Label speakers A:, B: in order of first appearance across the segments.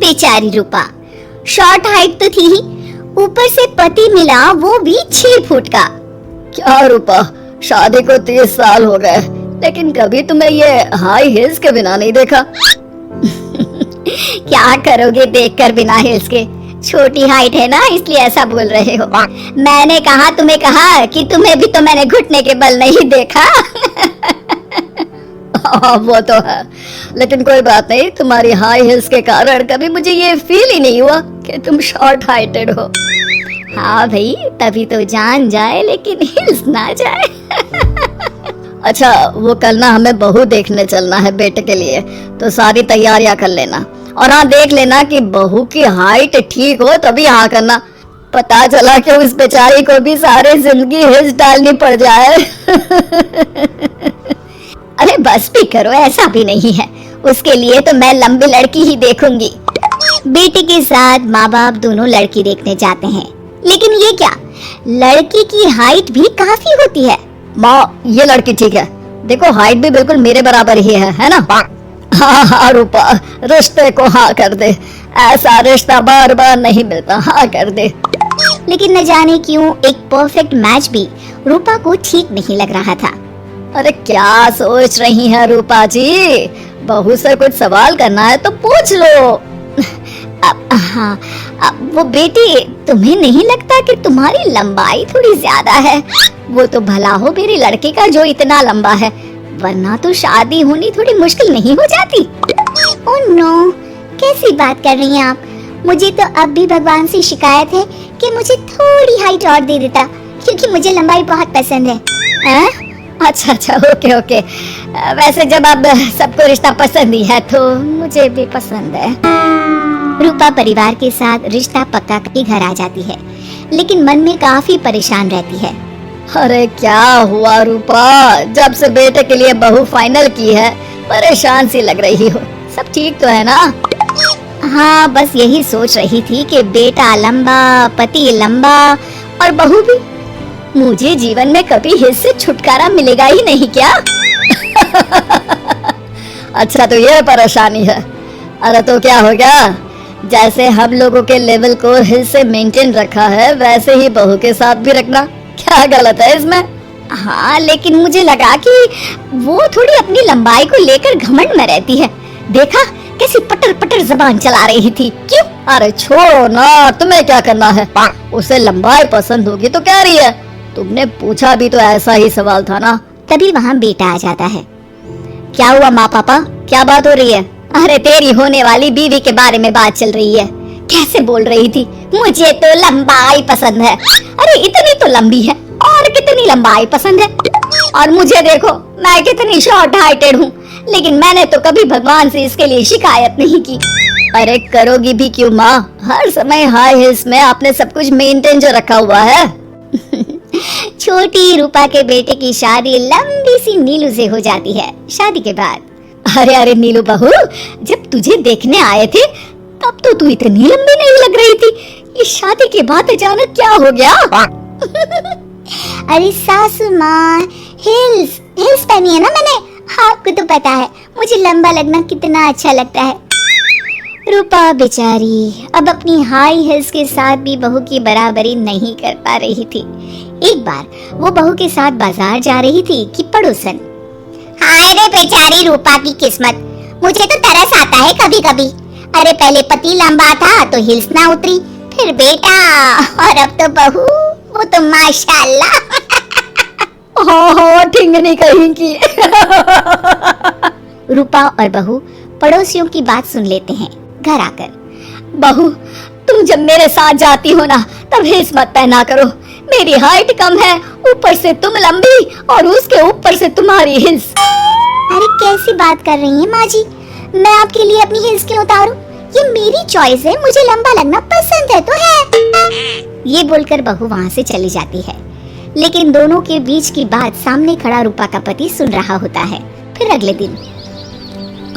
A: बेचारी रूपा, short height तो थी ही, ऊपर से पति मिला वो भी 6 फुट का।
B: क्या रूपा, शादी को 30 साल हो गए, लेकिन कभी तुम्हें ये हाई हील्स के बिना नहीं देखा।
A: क्या करोगे देखकर बिना हिल्स के, छोटी हाइट है ना इसलिए ऐसा बोल रहे हो। मैंने कहा तुम्हें कहा कि तुम्हें भी तो मैंने घुटने के बल नहीं देखा।
B: वो तो है, लेकिन कोई बात नहीं, तुम्हारी हाई हील्स के कारण कभी मुझे ये फील ही नहीं हुआ कि तुम शॉर्ट हाइटेड हो।
A: हाँ भाई, तभी तो जान जाए लेकिन हिल्स ना जाए।
B: अच्छा, वो कल ना हमें बहू देखने चलना है बेटे के लिए, तो सारी तैयारियां कर लेना। और हाँ, देख लेना कि बहू की हाइट ठीक हो तभी हाँ करना। पता चला कि उस बेचारी को भी सारे जिंदगी हिल्स डालनी पड़ जाए।
A: अरे बस भी करो, ऐसा भी नहीं है, उसके लिए तो मैं लंबी लड़की ही देखूंगी। बेटे के साथ माँ बाप दोनों लड़की देखने जाते हैं, लेकिन ये क्या, लड़की की हाइट भी काफी होती है।
B: माँ, ये लड़की ठीक है, देखो हाइट भी बिल्कुल मेरे बराबर ही है ना। हाँ हाँ रूपा, रिश्ते को हाँ कर दे, ऐसा रिश्ता बार बार नहीं मिलता, हाँ कर दे।
A: लेकिन न जाने क्यों एक परफेक्ट मैच भी रूपा को ठीक नहीं लग रहा था।
B: अरे क्या सोच रही हैं रूपा जी, बहू से कुछ सवाल करना है तो पूछ लो।
A: हाँ, वो बेटी, तुम्हें नहीं लगता कि तुम्हारी लंबाई थोड़ी ज्यादा है? वो तो भला हो मेरे लड़के का जो इतना लंबा है, वरना तो शादी होनी थोड़ी मुश्किल नहीं हो जाती। ओह नो, कैसी बात कर रही हैं आप? मुझे तो अब भी भगवान से शिकायत है कि मुझे थोड़ी हाइट और दे देता, क्योंकि मुझे लंबाई बहुत पसंद है।
B: अच्छा अच्छा, ओके ओके। वैसे जब अब सबको रिश्ता पसंद ही है तो मुझे भी पसंद है।
A: रूपा परिवार के साथ रिश्ता पक्का करके घर आ जाती है, लेकिन मन में काफी परेशान रहती है।
B: अरे क्या हुआ रूपा, जब से बेटे के लिए बहू फाइनल की है परेशान सी लग रही हो, सब ठीक तो है ना?
A: हाँ, बस यही सोच रही थी कि बेटा लंबा, पति लंबा और बहू भी। मुझे जीवन में कभी हिस्स से छुटकारा मिलेगा ही नहीं क्या?
B: अच्छा, तो ये परेशानी है। अरे तो क्या हो गया, जैसे हम लोगों के लेवल को हिस्स से मेंटेन रखा है वैसे ही बहू के साथ भी रखना, क्या गलत है इसमें?
A: हाँ, लेकिन मुझे लगा कि वो थोड़ी अपनी लंबाई को लेकर घमंड में रहती है। देखा कैसी पटर पटर जबान चला रही थी। क्यों?
B: अरे छोड़ो ना, तुम्हें क्या करना है, उसे लंबाई पसंद होगी तो कह रही है, तुमने पूछा भी तो ऐसा ही सवाल था ना।
A: तभी वहाँ बेटा आ जाता है। क्या हुआ माँ पापा, क्या बात हो रही है? अरे तेरी होने वाली बीवी के बारे में बात चल रही है। कैसे बोल रही थी, मुझे तो लंबाई पसंद है। अरे इतनी तो लंबी है, और कितनी लंबाई पसंद है? और मुझे देखो, मैं कितनी शॉर्ट हाइटेड हूँ, लेकिन मैंने तो कभी भगवान से इसके लिए शिकायत नहीं की।
B: अरे करोगी भी क्यों माँ, हर समय हाई हील्स में आपने सब कुछ मेंटेन जो रखा हुआ है।
A: छोटी रूपा के बेटे की शादी लंबी सी नीलू से हो जाती है शादी के बाद।
B: अरे अरे नीलू बहू, जब तुझे देखने आए थे तब तो तू इतनी लंबी नहीं लग रही थी, ये शादी के बाद अचानक क्या हो गया?
A: अरे सासू माँ, हिल्स हिल्स पहनी है ना मैंने, आपको तो पता है मुझे लंबा लगना कितना अच्छा लगता है। रूपा बेचारी अब अपनी हाई हिल्स के साथ भी बहू की बराबरी नहीं कर पा रही थी। एक बार वो बहू के साथ बाजार जा रही थी कि पड़ोसन, हाय रे बेचारी रूपा की किस्मत, मुझे तो तरस आता है कभी कभी। अरे पहले पति लंबा था तो हिल्स ना उतरी, फिर बेटा, और अब तो बहू, वो तो माशाल्लाह।
B: हो ठिंगनी कहीं की।
A: रूपा और बहू पड़ोसियों की बात सुन लेते हैं घर आकर।
B: बहू, तुम जब मेरे साथ जाती हो ना तब हिल्स मत पहना करो, मेरी हाइट कम है, ऊपर से तुम लंबी और उसके ऊपर से तुम्हारी हिल्स।
A: अरे कैसी बात कर रही हैं माँ जी, मैं आपके लिए अपनी हिल्स क्यों उतारूं? ये मेरी चॉइस है, मुझे लंबा लगना पसंद है तो है। ये बोलकर बहू वहाँ से चली जाती है, लेकिन दोनों के बीच की बात सामने खड़ा रूपा का पति सुन रहा होता है। फिर अगले दिन,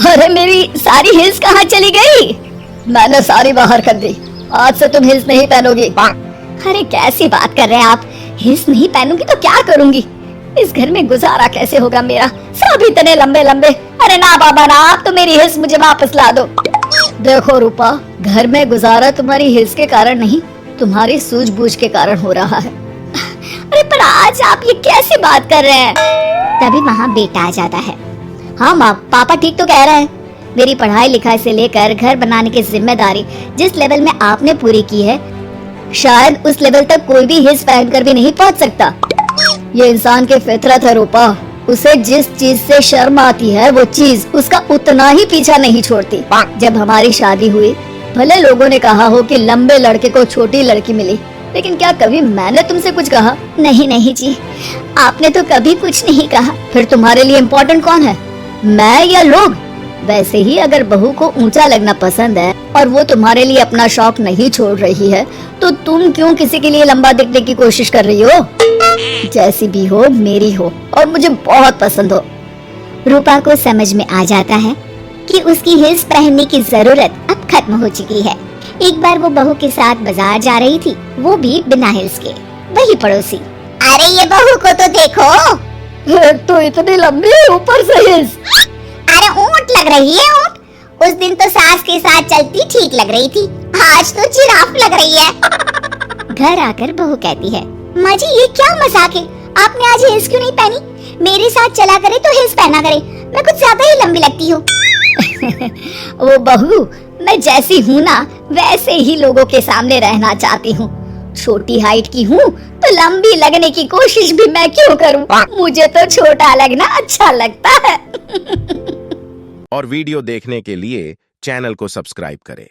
B: अरे मेरी सारी हिल्स कहाँ चली गई? मैंने सारी बाहर कर दी, आज से तुम हिल्स नहीं पहनोगी।
A: अरे कैसी बात कर रहे हैं आप, हिल्स नहीं पहनूंगी तो क्या करूंगी?
B: इस घर में गुजारा कैसे होगा मेरा, सब इतने लंबे लंबे। अरे ना बाबा ना, आप तो मेरी हिल्स मुझे वापस ला दो। देखो रूपा, घर में गुजारा तुम्हारी हिल्स के कारण नहीं, तुम्हारी सूझबूझ के कारण हो रहा है।
A: अरे पर आज आप ये कैसी बात कर रहे हैं? तभी वहाँ बेटा आ जाता है।
B: हाँ माँ, पापा ठीक तो कह रहे हैं। मेरी पढ़ाई लिखाई से लेकर घर बनाने की जिम्मेदारी जिस लेवल में आपने पूरी की है, शायद उस लेवल तक कोई भी हिल्स पहनकर भी नहीं पहुँच सकता। ये इंसान की फितरत है रूपा, उसे जिस चीज से शर्म आती है वो चीज उसका उतना ही पीछा नहीं छोड़ती। जब हमारी शादी हुई, भले लोगों ने कहा हो कि लंबे लड़के को छोटी लड़की मिली, लेकिन क्या कभी मैंने तुमसे कुछ कहा?
A: नहीं नहीं जी, आपने तो कभी कुछ नहीं कहा।
B: फिर तुम्हारे लिए इम्पोर्टेंट कौन है, मैं या लोग? वैसे ही अगर बहू को ऊंचा लगना पसंद है और वो तुम्हारे लिए अपना शौक नहीं छोड़ रही है, तो तुम क्यों किसी के लिए लंबा दिखने की कोशिश कर रही हो? जैसी भी हो, मेरी हो और मुझे बहुत पसंद हो।
A: रूपा को समझ में आ जाता है कि उसकी हिल्स पहनने की जरूरत अब खत्म हो चुकी है। एक बार वो बहू के साथ बाजार जा रही थी, वो भी बिना हिल्स के। वही पड़ोसी, अरे ये बहू को तो देखो,
B: तो इतनी लंबी, ऊपर से हिल्स।
A: अरे ऊंट लग रही है ऊंट। उस दिन तो सास के साथ चलती ठीक लग रही थी, आज तो जिराफ लग रही है। घर आकर बहू कहती है, माँ जी ये क्या मजाक है, आपने आज हिल्स क्यों नहीं पहनी? मेरे साथ चला करे तो हिल्स पहना करे, मैं कुछ ज्यादा ही लंबी लगती हूँ।
B: वो बहू, मैं जैसी हूँ ना वैसे ही लोगों के सामने रहना चाहती हूँ। छोटी हाइट की हूँ तो लंबी लगने की कोशिश भी मैं क्यों करूँ? मुझे तो छोटा लगना अच्छा लगता है।
C: और वीडियो देखने के लिए चैनल को सब्सक्राइब करें।